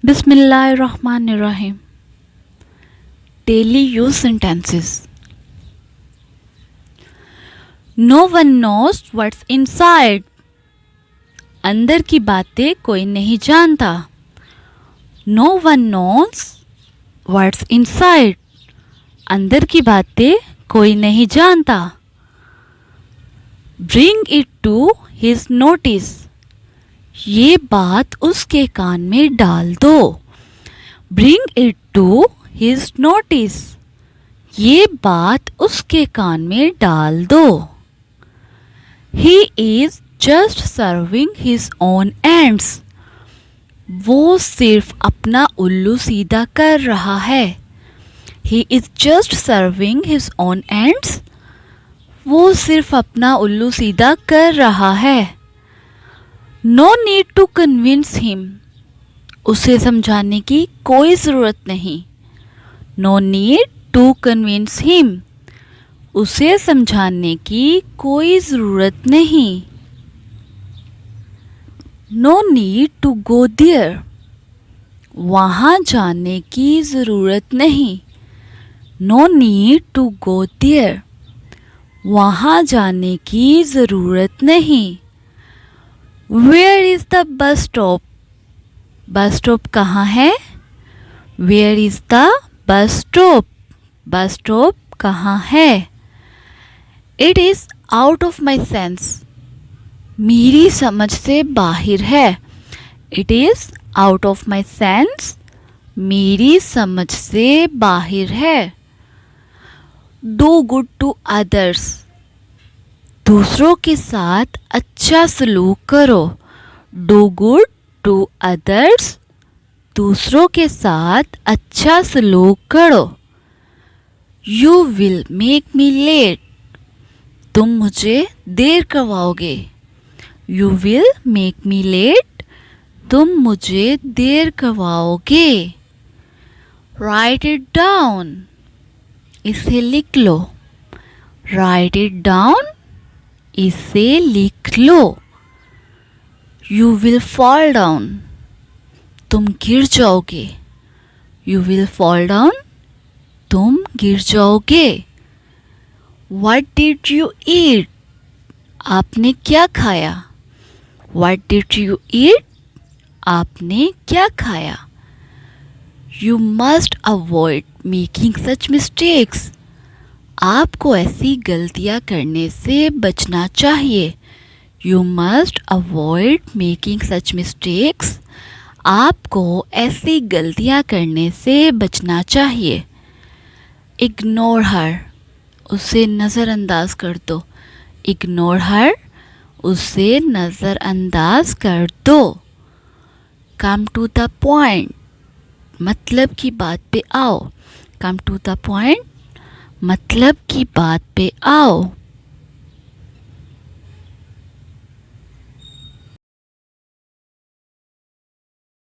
Bismillahirrahmanirrahim. Daily use sentences. No one knows what's inside. अंदर की बातें कोई नहीं जानता. No one knows what's inside. अंदर की बातें कोई नहीं जानता. Bring it to his notice. ये बात उसके कान में डाल दो. Bring it to his notice. ये बात उसके कान में डाल दो. He is just serving his own ends. वो सिर्फ अपना उल्लू सीधा कर रहा है. He is just serving his own ends. वो सिर्फ अपना उल्लू सीधा कर रहा है. No need to convince him. उसे समझाने की कोई ज़रूरत नहीं. No need to convince him. उसे समझाने की कोई ज़रूरत नहीं. No need to go there. वहाँ जाने की ज़रूरत नहीं. No need to go there. वहाँ जाने की ज़रूरत नहीं. Where is the bus stop? Bus stop कहाँ है? Where is the bus stop? Bus stop कहाँ है? It is out of my sense. मेरी समझ से बाहर है. It is out of my sense. मेरी समझ से बाहर है. Do good to others. दूसरों के साथ अच्छा सलूक करो. Do good to others. दूसरों के साथ अच्छा सलूक करो. You will make me late. तुम मुझे देर करवाओगे. You will make me late. तुम मुझे देर करवाओगे. Write it down. इसे लिख लो. Write it down. इसे लिख लो. You will fall down. तुम गिर जाओगे. You will fall down. तुम गिर जाओगे. What did you eat? आपने क्या खाया? What did you eat? आपने क्या खाया? You must avoid making such mistakes. आपको ऐसी गलतियाँ करने से बचना चाहिए. You must avoid making such mistakes. आपको ऐसी गलतियाँ करने से बचना चाहिए. Ignore her. उसे नज़रअंदाज कर दो. Ignore her. उसे नज़रअंदाज कर दो. Come to the point. मतलब की बात पे आओ. Come to the point. मतलब की बात पे आओ.